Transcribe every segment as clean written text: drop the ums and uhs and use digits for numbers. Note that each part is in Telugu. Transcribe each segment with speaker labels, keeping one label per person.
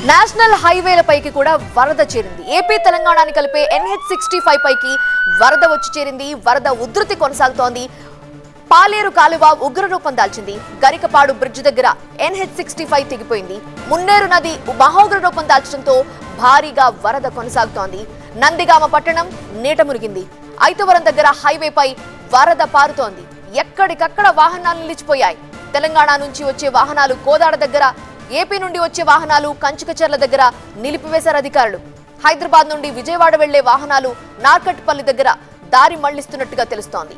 Speaker 1: నేషనల్ హైవేలపైకి కూడా వరద చేరింది. ఏపీ తెలంగాణని కలిపే NH65 పైకి వరద వచ్చి చేరింది. వరద ఉధృతి కొనసాగుతోంది. పాలేరు కాలువ ఉగ్రరూపం దాల్చింది. గరికపాడు బ్రిడ్జ్ దగ్గర NH65 తెగిపోయింది. మున్నేరు నది మహోగ్ర రూపం దాల్చడంతో భారీగా వరద కొనసాగుతోంది. నందిగామ పట్టణం నీట మునిగింది. ఐతవరం దగ్గర హైవేపై వరద పారుతోంది. ఎక్కడికక్కడ వాహనాలు నిలిచిపోయాయి. తెలంగాణ నుంచి వచ్చే వాహనాలు కోదాడ దగ్గర, ఏపీ నుండి వచ్చే వాహనాలు కంచుకచర్ల దగ్గర నిలిపివేశారు అధికారులు. హైదరాబాద్ నుండి విజయవాడ వెళ్లే వాహనాలు నార్కట్పల్లి దగ్గర దారి మళ్లిస్తున్నట్టుగా తెలుస్తోంది.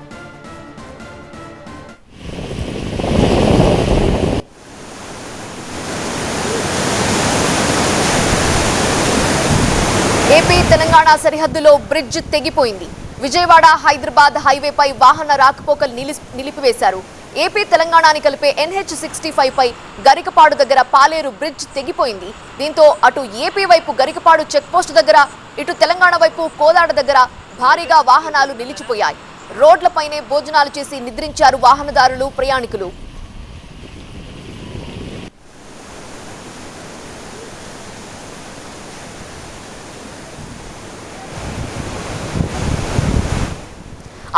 Speaker 1: ఏపీ తెలంగాణ సరిహద్దులో బ్రిడ్జ్ తెగిపోయింది. విజయవాడ హైదరాబాద్ హైవేపై వాహన రాకపోకలు నిలిపివేశారు. ఏపీ తెలంగాణని కలిపే NH65 పై గరికపాడు దగ్గర పాలేరు బ్రిడ్జ్ తెగిపోయింది. దీంతో అటు ఏపీ వైపు గరికపాడు చెక్పోస్ట్ దగ్గర, ఇటు తెలంగాణ వైపు కోదాడ దగ్గర భారీగా వాహనాలు నిలిచిపోయాయి. రోడ్లపైనే భోజనాలు చేసి నిద్రించారు వాహనదారులు, ప్రయాణికులు.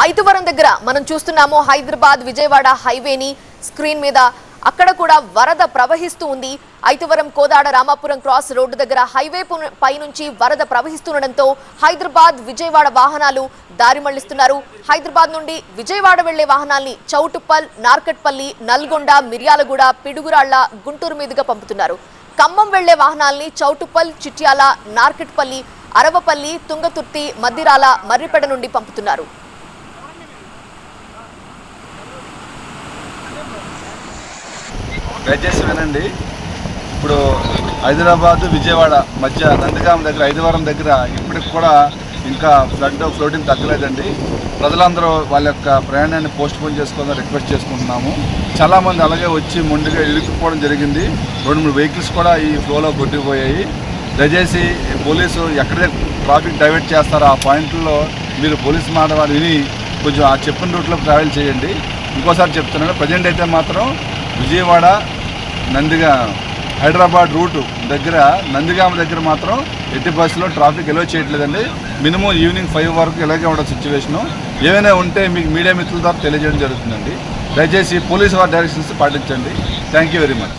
Speaker 1: ఐతవరం దగ్గర మనం చూస్తున్నాము హైదరాబాద్ విజయవాడ హైవేని స్క్రీన్ మీద. అక్కడ కూడా వరద ప్రవహిస్తూ ఉంది. ఐతవరం కోదాడ రామాపురం క్రాస్ రోడ్డు దగ్గర హైవే పై నుంచి వరద ప్రవహిస్తుండటంతో హైదరాబాద్ విజయవాడ వాహనాలు దారి మళ్లిస్తున్నారు. హైదరాబాద్ నుండి విజయవాడ వెళ్లే వాహనాల్ని చౌటుప్పల్, నార్కట్పల్లి, నల్గొండ, మిర్యాలగూడ, పిడుగురాళ్ల, గుంటూరు మీదుగా పంపుతున్నారు. ఖమ్మం వెళ్లే వాహనాల్ని చౌటుప్పల్, చిట్యాల, నార్కట్పల్లి, అరవపల్లి, తుంగతుర్తి, మద్దిరాల, మర్రిపెడ నుండి పంపుతున్నారు.
Speaker 2: దయచేసి వినండి. ఇప్పుడు హైదరాబాద్ విజయవాడ మధ్య నందిగామ దగ్గర, ఐదవరం దగ్గర ఇప్పటికి కూడా ఇంకా ఫ్లోటింగ్ తగ్గలేదండి. ప్రజలందరూ వాళ్ళ యొక్క ప్రయాణాన్ని పోస్ట్ పోన్ చేసుకోవాలని రిక్వెస్ట్ చేసుకుంటున్నాము. చాలామంది అలాగే వచ్చి మొండిగా ఇరుక్కుపోవడం జరిగింది. 2-3 వెహికల్స్ కూడా ఈ ఫ్లోలో కొట్టిపోయాయి. దయచేసి పోలీసు ఎక్కడైతే ట్రాఫిక్ డైవర్ట్ చేస్తారో ఆ పాయింట్లో మీరు పోలీసు మాట విని కొంచెం ఆ చెప్పిన రూట్లో ట్రావెల్ చేయండి. ఇంకోసారి చెప్తున్నాను, ప్రజెంట్ అయితే మాత్రం విజయవాడ హైదరాబాద్ రూటు దగ్గర నందిగామ దగ్గర మాత్రం ఎట్టి బస్సులో ట్రాఫిక్ ఎలో చేయట్లేదండి. మినిమం ఈవినింగ్ 5 వరకు ఇలాగే ఉండదు సిచ్యువేషను. ఏమైనా ఉంటే మీకు మీడియా మిత్రుల ద్వారా తెలియజేయడం జరుగుతుందండి. దయచేసి పోలీసు వారి డైరెక్షన్స్ పాటించండి. Thank you very much.